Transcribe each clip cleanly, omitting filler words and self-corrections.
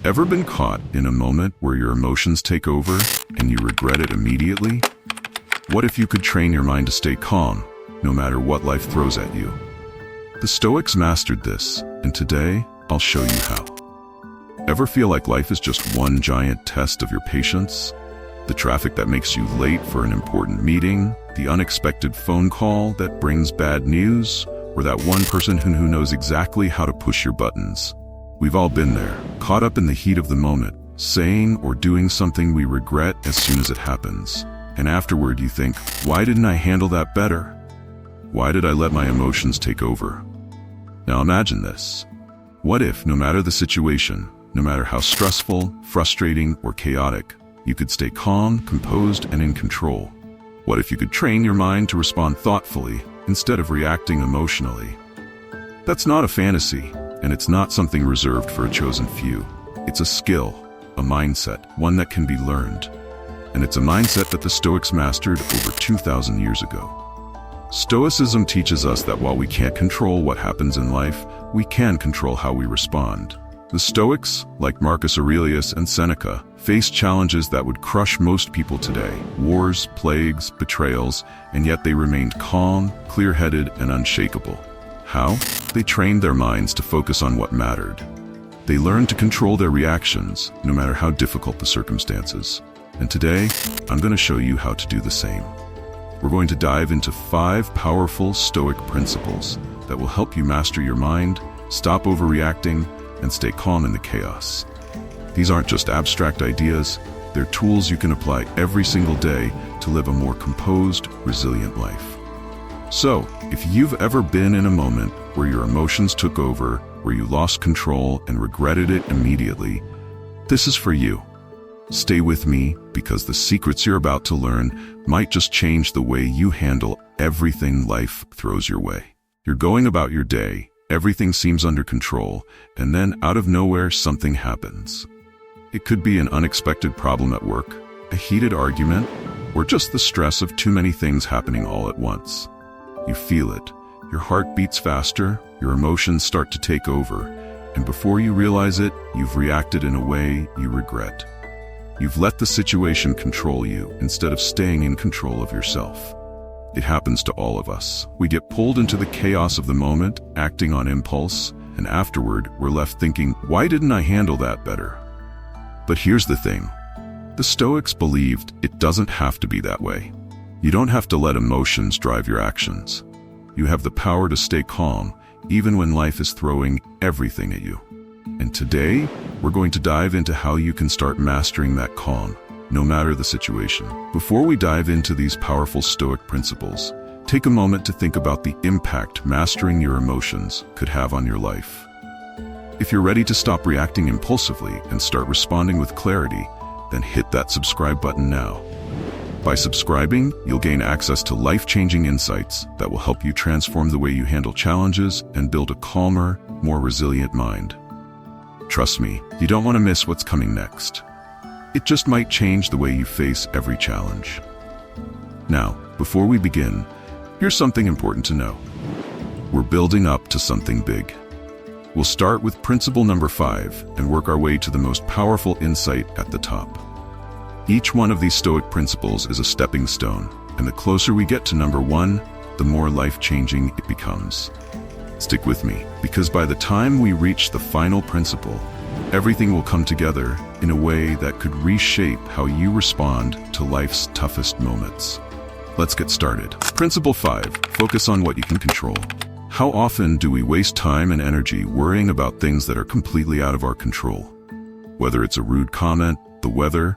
Ever been caught in a moment where your emotions take over and you regret it immediately? What if you could train your mind to stay calm, no matter what life throws at you? The Stoics mastered this, and today, I'll show you how. Ever feel like life is just one giant test of your patience? The traffic that makes you late for an important meeting, the unexpected phone call that brings bad news, or that one person who knows exactly how to push your buttons. We've all been there, caught up in the heat of the moment, saying or doing something we regret as soon as it happens. And afterward you think, why didn't I handle that better? Why did I let my emotions take over? Now imagine this. What if, no matter the situation, no matter how stressful, frustrating, or chaotic, you could stay calm, composed, and in control? What if you could train your mind to respond thoughtfully instead of reacting emotionally? That's not a fantasy, and it's not something reserved for a chosen few. It's a skill, a mindset, one that can be learned. And it's a mindset that the Stoics mastered over 2,000 years ago. Stoicism teaches us that while we can't control what happens in life, we can control how we respond. The Stoics, like Marcus Aurelius and Seneca, faced challenges that would crush most people today: wars, plagues, betrayals, and yet they remained calm, clear-headed, and unshakable. How? They trained their minds to focus on what mattered. They learned to control their reactions, no matter how difficult the circumstances. And today, I'm going to show you how to do the same. We're going to dive into 5 powerful Stoic principles that will help you master your mind, stop overreacting, and stay calm in the chaos. These aren't just abstract ideas, they're tools you can apply every single day to live a more composed, resilient life. So, if you've ever been in a moment where your emotions took over, where you lost control and regretted it immediately, this is for you. Stay with me, because the secrets you're about to learn might just change the way you handle everything life throws your way. You're going about your day, everything seems under control, and then out of nowhere something happens. It could be an unexpected problem at work, a heated argument, or just the stress of too many things happening all at once. You feel it. Your heart beats faster, your emotions start to take over, and before you realize it, you've reacted in a way you regret. You've let the situation control you instead of staying in control of yourself. It happens to all of us. We get pulled into the chaos of the moment, acting on impulse, and afterward, we're left thinking, why didn't I handle that better? But here's the thing. The Stoics believed it doesn't have to be that way. You don't have to let emotions drive your actions. You have the power to stay calm, even when life is throwing everything at you. And today, we're going to dive into how you can start mastering that calm, no matter the situation. Before we dive into these powerful Stoic principles, take a moment to think about the impact mastering your emotions could have on your life. If you're ready to stop reacting impulsively and start responding with clarity, then hit that subscribe button now. By subscribing, you'll gain access to life-changing insights that will help you transform the way you handle challenges and build a calmer, more resilient mind. Trust me, you don't want to miss what's coming next. It just might change the way you face every challenge. Now, before we begin, here's something important to know. We're building up to something big. We'll start with principle number 5 and work our way to the most powerful insight at the top. Each one of these Stoic principles is a stepping stone, and the closer we get to number 1, the more life-changing it becomes. Stick with me, because by the time we reach the final principle, everything will come together in a way that could reshape how you respond to life's toughest moments. Let's get started. Principle 5, focus on what you can control. How often do we waste time and energy worrying about things that are completely out of our control? Whether it's a rude comment, the weather,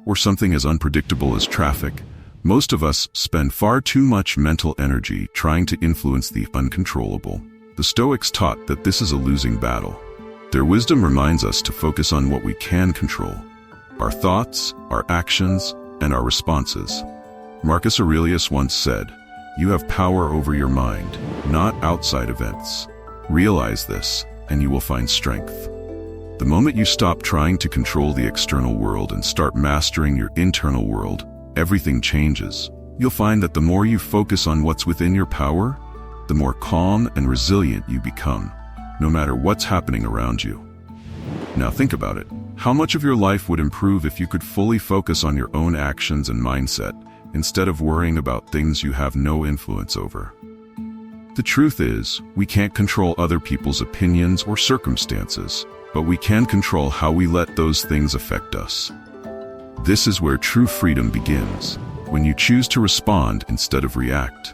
or something as unpredictable as traffic, most of us spend far too much mental energy trying to influence the uncontrollable. The Stoics taught that this is a losing battle. Their wisdom reminds us to focus on what we can control: our thoughts, our actions, and our responses. Marcus Aurelius once said, "You have power over your mind, not outside events. Realize this, and you will find strength." The moment you stop trying to control the external world and start mastering your internal world, everything changes. You'll find that the more you focus on what's within your power, the more calm and resilient you become, no matter what's happening around you. Now think about it. How much of your life would improve if you could fully focus on your own actions and mindset, instead of worrying about things you have no influence over? The truth is, we can't control other people's opinions or circumstances, but we can control how we let those things affect us. This is where true freedom begins, when you choose to respond instead of react.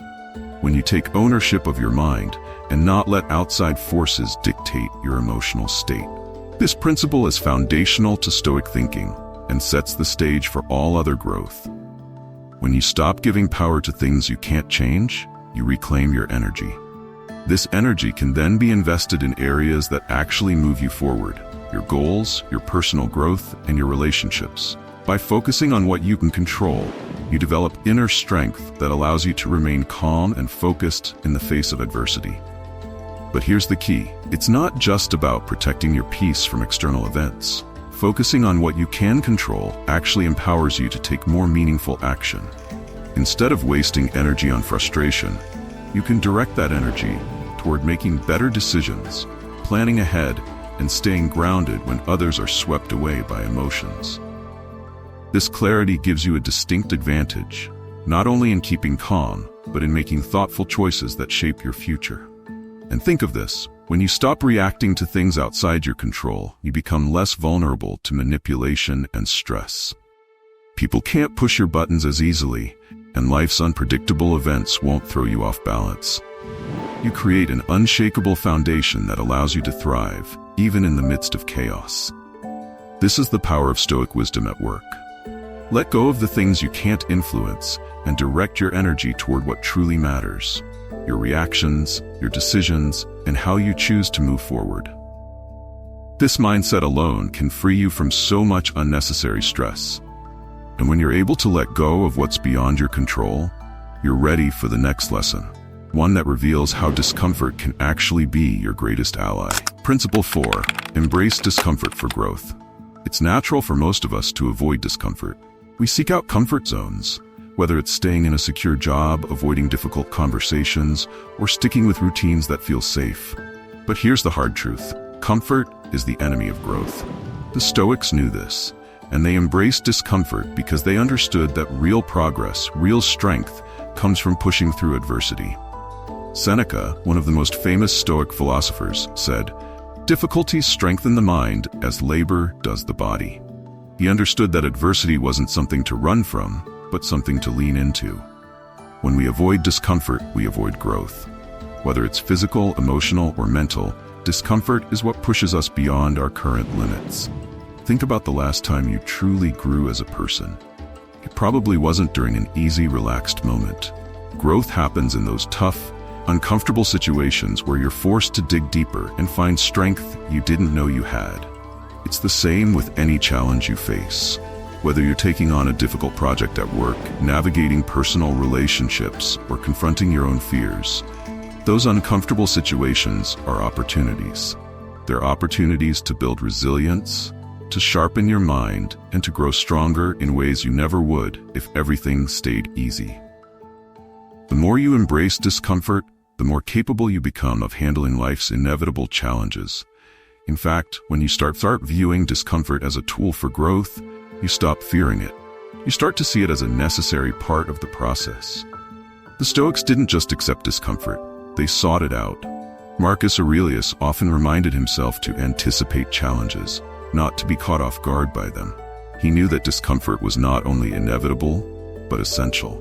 When you take ownership of your mind and not let outside forces dictate your emotional state. This principle is foundational to Stoic thinking and sets the stage for all other growth. When you stop giving power to things you can't change, you reclaim your energy. This energy can then be invested in areas that actually move you forward: your goals, your personal growth, and your relationships. By focusing on what you can control, you develop inner strength that allows you to remain calm and focused in the face of adversity. But here's the key. It's not just about protecting your peace from external events. Focusing on what you can control actually empowers you to take more meaningful action. Instead of wasting energy on frustration, you can direct that energy toward making better decisions, planning ahead, and staying grounded when others are swept away by emotions. This clarity gives you a distinct advantage, not only in keeping calm, but in making thoughtful choices that shape your future. And think of this, when you stop reacting to things outside your control, you become less vulnerable to manipulation and stress. People can't push your buttons as easily, and life's unpredictable events won't throw you off balance. You create an unshakable foundation that allows you to thrive, even in the midst of chaos. This is the power of Stoic wisdom at work. Let go of the things you can't influence and direct your energy toward what truly matters: your reactions, your decisions, and how you choose to move forward. This mindset alone can free you from so much unnecessary stress. And when you're able to let go of what's beyond your control, you're ready for the next lesson, one that reveals how discomfort can actually be your greatest ally. Principle 4. Embrace discomfort for growth. It's natural for most of us to avoid discomfort. We seek out comfort zones, whether it's staying in a secure job, avoiding difficult conversations, or sticking with routines that feel safe. But here's the hard truth. Comfort is the enemy of growth. The Stoics knew this, and they embraced discomfort because they understood that real progress, real strength, comes from pushing through adversity. Seneca, one of the most famous Stoic philosophers, said, "Difficulties strengthen the mind as labor does the body." He understood that adversity wasn't something to run from, but something to lean into. When we avoid discomfort, we avoid growth. Whether it's physical, emotional, or mental, discomfort is what pushes us beyond our current limits. Think about the last time you truly grew as a person. It probably wasn't during an easy, relaxed moment. Growth happens in those tough, uncomfortable situations where you're forced to dig deeper and find strength you didn't know you had. It's the same with any challenge you face. Whether you're taking on a difficult project at work, navigating personal relationships, or confronting your own fears, those uncomfortable situations are opportunities. They're opportunities to build resilience, to sharpen your mind, and to grow stronger in ways you never would if everything stayed easy. The more you embrace discomfort, the more capable you become of handling life's inevitable challenges. In fact, when you start viewing discomfort as a tool for growth, you stop fearing it. You start to see it as a necessary part of the process. The Stoics didn't just accept discomfort, they sought it out. Marcus Aurelius often reminded himself to anticipate challenges, not to be caught off guard by them. He knew that discomfort was not only inevitable, but essential.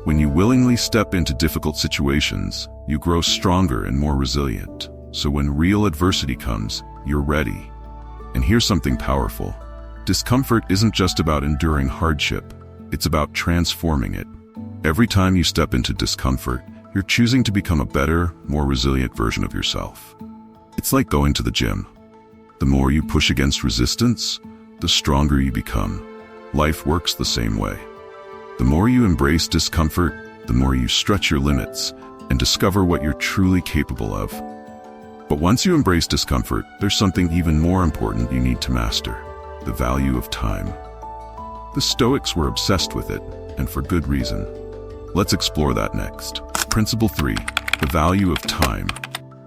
When you willingly step into difficult situations, you grow stronger and more resilient. So when real adversity comes, you're ready. And here's something powerful. Discomfort isn't just about enduring hardship, it's about transforming it. Every time you step into discomfort, you're choosing to become a better, more resilient version of yourself. It's like going to the gym. The more you push against resistance, the stronger you become. Life works the same way. The more you embrace discomfort, the more you stretch your limits and discover what you're truly capable of. But once you embrace discomfort, there's something even more important you need to master: the value of time. The Stoics were obsessed with it, and for good reason. Let's explore that next. Principle 3. The value of time.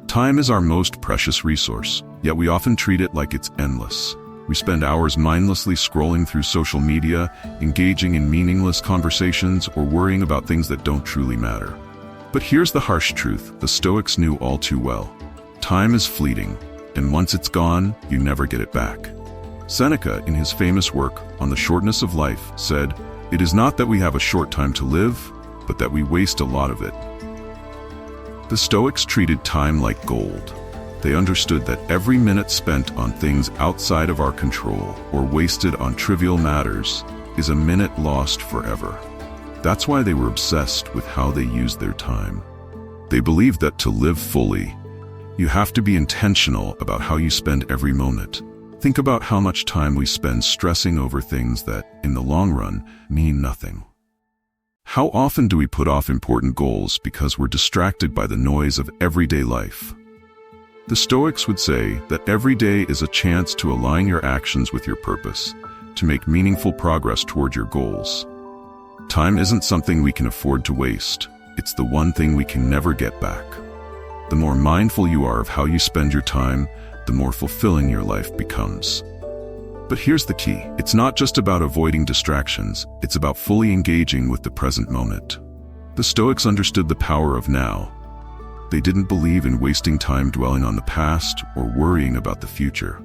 Time is our most precious resource, yet we often treat it like it's endless. We spend hours mindlessly scrolling through social media, engaging in meaningless conversations, or worrying about things that don't truly matter. But here's the harsh truth the Stoics knew all too well. Time is fleeting, and once it's gone, you never get it back. Seneca, in his famous work on the shortness of life, said, "It is not that we have a short time to live, but that we waste a lot of it." The Stoics treated time like gold. They understood that every minute spent on things outside of our control or wasted on trivial matters is a minute lost forever. That's why they were obsessed with how they used their time. They believed that to live fully, you have to be intentional about how you spend every moment. Think about how much time we spend stressing over things that, in the long run, mean nothing. How often do we put off important goals because we're distracted by the noise of everyday life? The Stoics would say that every day is a chance to align your actions with your purpose, to make meaningful progress toward your goals. Time isn't something we can afford to waste. It's the one thing we can never get back. The more mindful you are of how you spend your time, the more fulfilling your life becomes. But here's the key. It's not just about avoiding distractions. It's about fully engaging with the present moment. The Stoics understood the power of now. They didn't believe in wasting time dwelling on the past or worrying about the future.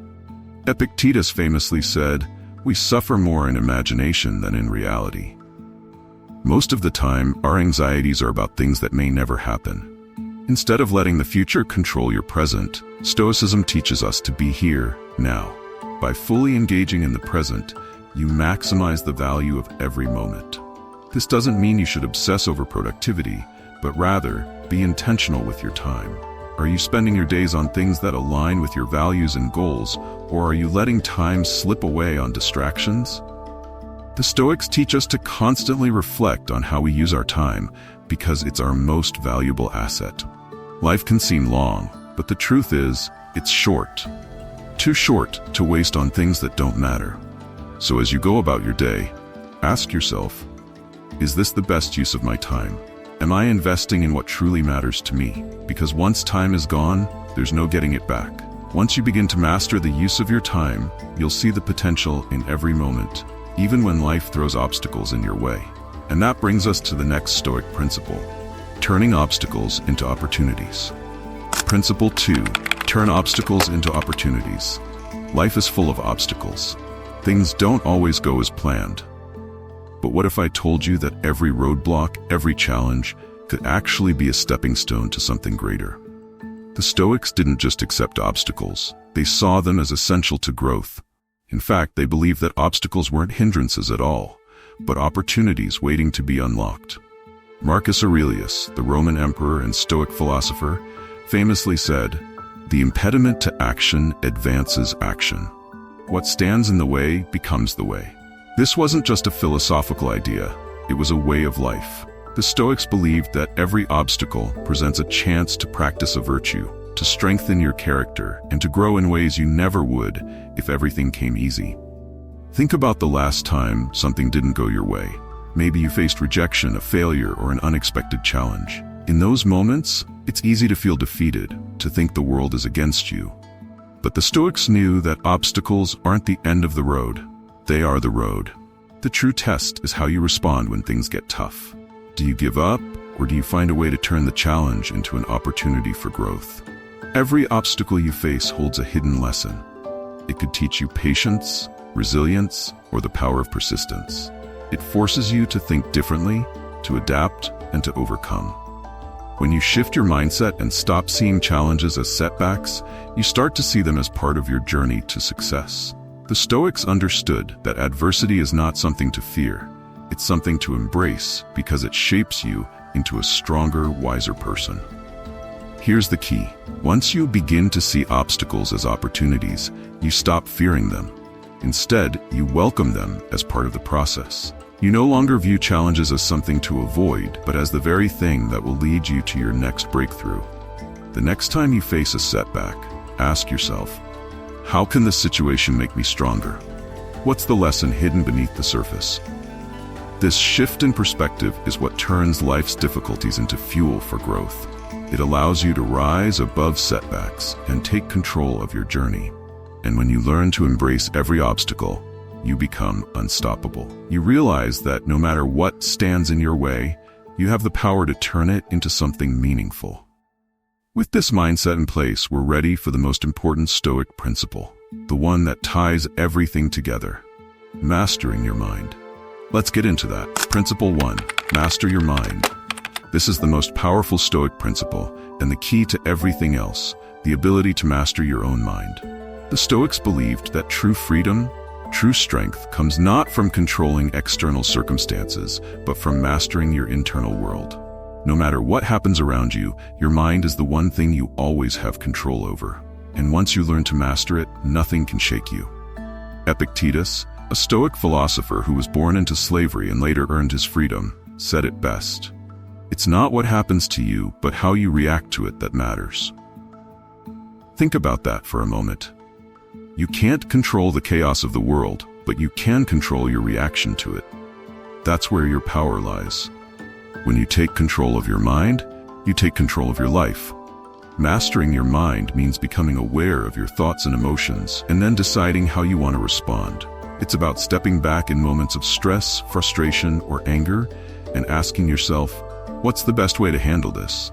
Epictetus famously said, "We suffer more in imagination than in reality." Most of the time, our anxieties are about things that may never happen. Instead of letting the future control your present, Stoicism teaches us to be here, now. By fully engaging in the present, you maximize the value of every moment. This doesn't mean you should obsess over productivity, but rather, be intentional with your time. Are you spending your days on things that align with your values and goals, or are you letting time slip away on distractions? The Stoics teach us to constantly reflect on how we use our time, because it's our most valuable asset. Life can seem long, but the truth is, it's short. Too short to waste on things that don't matter. So as you go about your day, ask yourself, is this the best use of my time? Am I investing in what truly matters to me? Because once time is gone, there's no getting it back. Once you begin to master the use of your time, you'll see the potential in every moment, even when life throws obstacles in your way. And that brings us to the next Stoic principle, turning obstacles into opportunities. Principle 2, turn obstacles into opportunities. Life is full of obstacles. Things don't always go as planned. But what if I told you that every roadblock, every challenge, could actually be a stepping stone to something greater? The Stoics didn't just accept obstacles, they saw them as essential to growth. In fact, they believed that obstacles weren't hindrances at all, but opportunities waiting to be unlocked. Marcus Aurelius, the Roman emperor and Stoic philosopher, famously said, "The impediment to action advances action. What stands in the way becomes the way." This wasn't just a philosophical idea, it was a way of life. The Stoics believed that every obstacle presents a chance to practice a virtue, to strengthen your character, and to grow in ways you never would if everything came easy. Think about the last time something didn't go your way. Maybe you faced rejection, a failure, or an unexpected challenge. In those moments, it's easy to feel defeated, to think the world is against you. But the Stoics knew that obstacles aren't the end of the road. They are the road. The true test is how you respond when things get tough. Do you give up, or do you find a way to turn the challenge into an opportunity for growth? Every obstacle you face holds a hidden lesson. It could teach you patience, resilience, or the power of persistence. It forces you to think differently, to adapt, and to overcome. When you shift your mindset and stop seeing challenges as setbacks, you start to see them as part of your journey to success. The Stoics understood that adversity is not something to fear. It's something to embrace because it shapes you into a stronger, wiser person. Here's the key. Once you begin to see obstacles as opportunities, you stop fearing them. Instead, you welcome them as part of the process. You no longer view challenges as something to avoid, but as the very thing that will lead you to your next breakthrough. The next time you face a setback, ask yourself, how can this situation make me stronger? What's the lesson hidden beneath the surface? This shift in perspective is what turns life's difficulties into fuel for growth. It allows you to rise above setbacks and take control of your journey. And when you learn to embrace every obstacle, you become unstoppable. You realize that no matter what stands in your way, you have the power to turn it into something meaningful. With this mindset in place, we're ready for the most important Stoic principle, the one that ties everything together: mastering your mind. Let's get into that. Principle 1. Master your mind. This is the most powerful Stoic principle and the key to everything else, the ability to master your own mind. The Stoics believed that true freedom, true strength comes not from controlling external circumstances, but from mastering your internal world. No matter what happens around you, your mind is the one thing you always have control over. And once you learn to master it, nothing can shake you. Epictetus, a Stoic philosopher who was born into slavery and later earned his freedom, said it best: "It's not what happens to you, but how you react to it that matters." Think about that for a moment. You can't control the chaos of the world, but you can control your reaction to it. That's where your power lies. When you take control of your mind, you take control of your life. Mastering your mind means becoming aware of your thoughts and emotions, and then deciding how you want to respond. It's about stepping back in moments of stress, frustration, or anger, and asking yourself, what's the best way to handle this?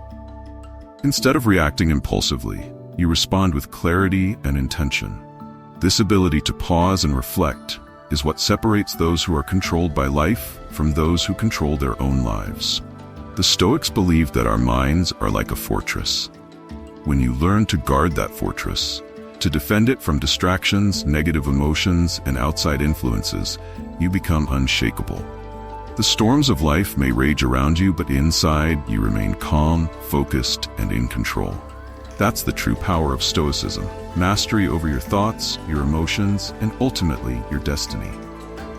Instead of reacting impulsively, you respond with clarity and intention. This ability to pause and reflect is what separates those who are controlled by life from those who control their own lives. The Stoics believed that our minds are like a fortress. When you learn to guard that fortress, to defend it from distractions, negative emotions, and outside influences, you become unshakable. The storms of life may rage around you, but inside you remain calm, focused, and in control. That's the true power of Stoicism: mastery over your thoughts, your emotions, and ultimately your destiny.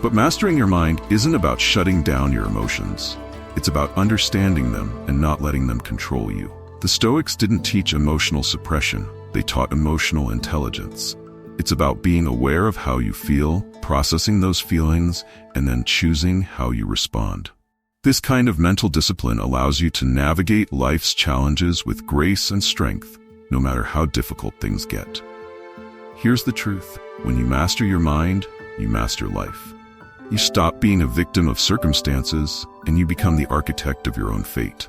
But mastering your mind isn't about shutting down your emotions. It's about understanding them and not letting them control you. The Stoics didn't teach emotional suppression, they taught emotional intelligence. It's about being aware of how you feel, processing those feelings, and then choosing how you respond. This kind of mental discipline allows you to navigate life's challenges with grace and strength, no matter how difficult things get. Here's the truth: when you master your mind, you master life. You stop being a victim of circumstances, and you become the architect of your own fate.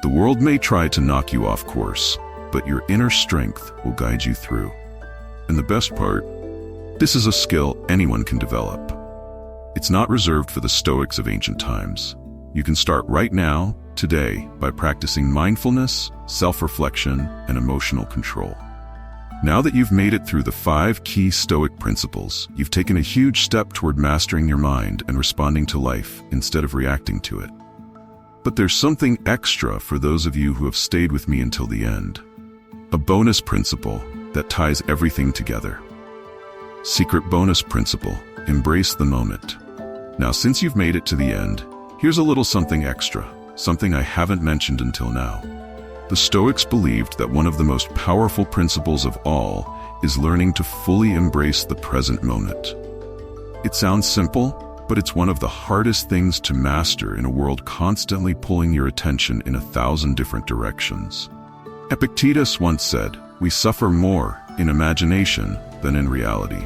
The world may try to knock you off course, but your inner strength will guide you through. And the best part, this is a skill anyone can develop. It's not reserved for the Stoics of ancient times. You can start right now, today, by practicing mindfulness, self-reflection, and emotional control. Now that you've made it through the 5 key Stoic principles, you've taken a huge step toward mastering your mind and responding to life instead of reacting to it. But there's something extra for those of you who have stayed with me until the end. A bonus principle that ties everything together. Secret bonus principle: embrace the moment. Now, since you've made it to the end, here's a little something extra, something I haven't mentioned until now. The Stoics believed that one of the most powerful principles of all is learning to fully embrace the present moment. It sounds simple, but it's one of the hardest things to master in a world constantly pulling your attention in 1,000 different directions. Epictetus once said, "We suffer more in imagination than in reality."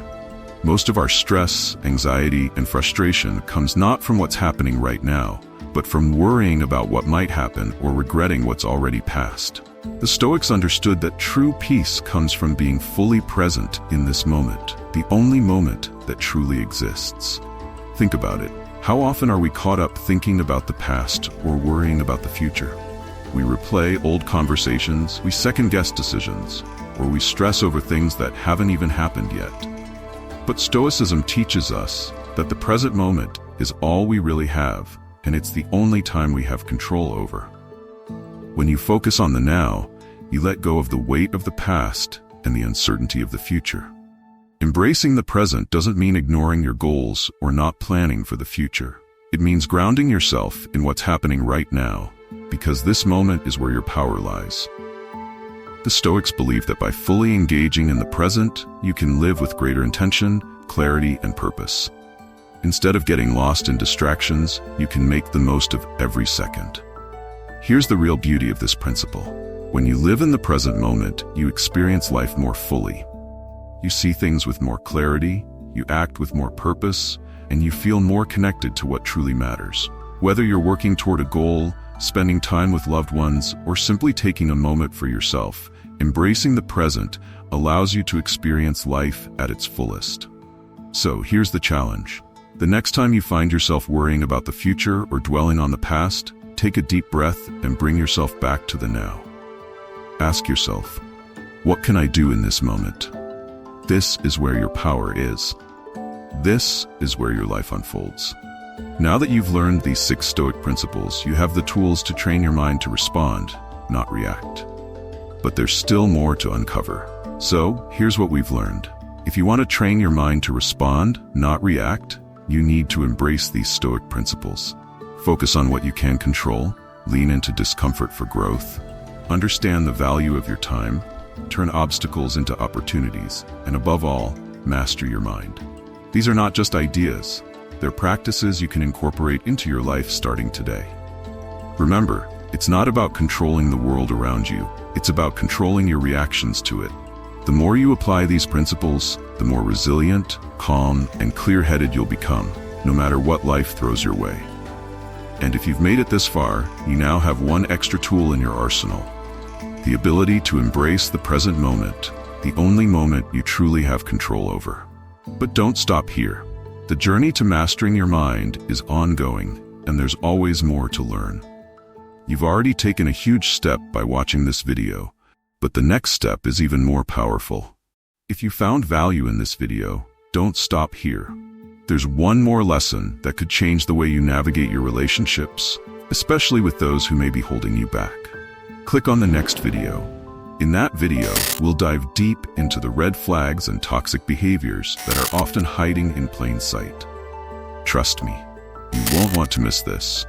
Most of our stress, anxiety, and frustration comes not from what's happening right now, but from worrying about what might happen or regretting what's already passed. The Stoics understood that true peace comes from being fully present in this moment, the only moment that truly exists. Think about it. How often are we caught up thinking about the past or worrying about the future? We replay old conversations, we second-guess decisions, or we stress over things that haven't even happened yet. But Stoicism teaches us that the present moment is all we really have, and it's the only time we have control over. When you focus on the now, you let go of the weight of the past and the uncertainty of the future. Embracing the present doesn't mean ignoring your goals or not planning for the future. It means grounding yourself in what's happening right now, because this moment is where your power lies. The Stoics believe that by fully engaging in the present, you can live with greater intention, clarity, and purpose. Instead of getting lost in distractions, you can make the most of every second. Here's the real beauty of this principle. When you live in the present moment, you experience life more fully. You see things with more clarity, you act with more purpose, and you feel more connected to what truly matters. Whether you're working toward a goal, spending time with loved ones, or simply taking a moment for yourself, embracing the present allows you to experience life at its fullest. So here's the challenge. The next time you find yourself worrying about the future or dwelling on the past, take a deep breath and bring yourself back to the now. Ask yourself, what can I do in this moment? This is where your power is. This is where your life unfolds. Now that you've learned these 6 Stoic principles, you have the tools to train your mind to respond, not react. But there's still more to uncover. So, here's what we've learned. If you want to train your mind to respond, not react, you need to embrace these Stoic principles. Focus on what you can control, lean into discomfort for growth, understand the value of your time, turn obstacles into opportunities, and above all, master your mind. These are not just ideas. They're practices you can incorporate into your life starting today. Remember, it's not about controlling the world around you. It's about controlling your reactions to it. The more you apply these principles, the more resilient, calm, and clear-headed you'll become, no matter what life throws your way. And if you've made it this far, you now have one extra tool in your arsenal: the ability to embrace the present moment, the only moment you truly have control over. But don't stop here. The journey to mastering your mind is ongoing, and there's always more to learn. You've already taken a huge step by watching this video, but the next step is even more powerful. If you found value in this video, don't stop here. There's one more lesson that could change the way you navigate your relationships, especially with those who may be holding you back. Click on the next video. In that video, we'll dive deep into the red flags and toxic behaviors that are often hiding in plain sight. Trust me, you won't want to miss this.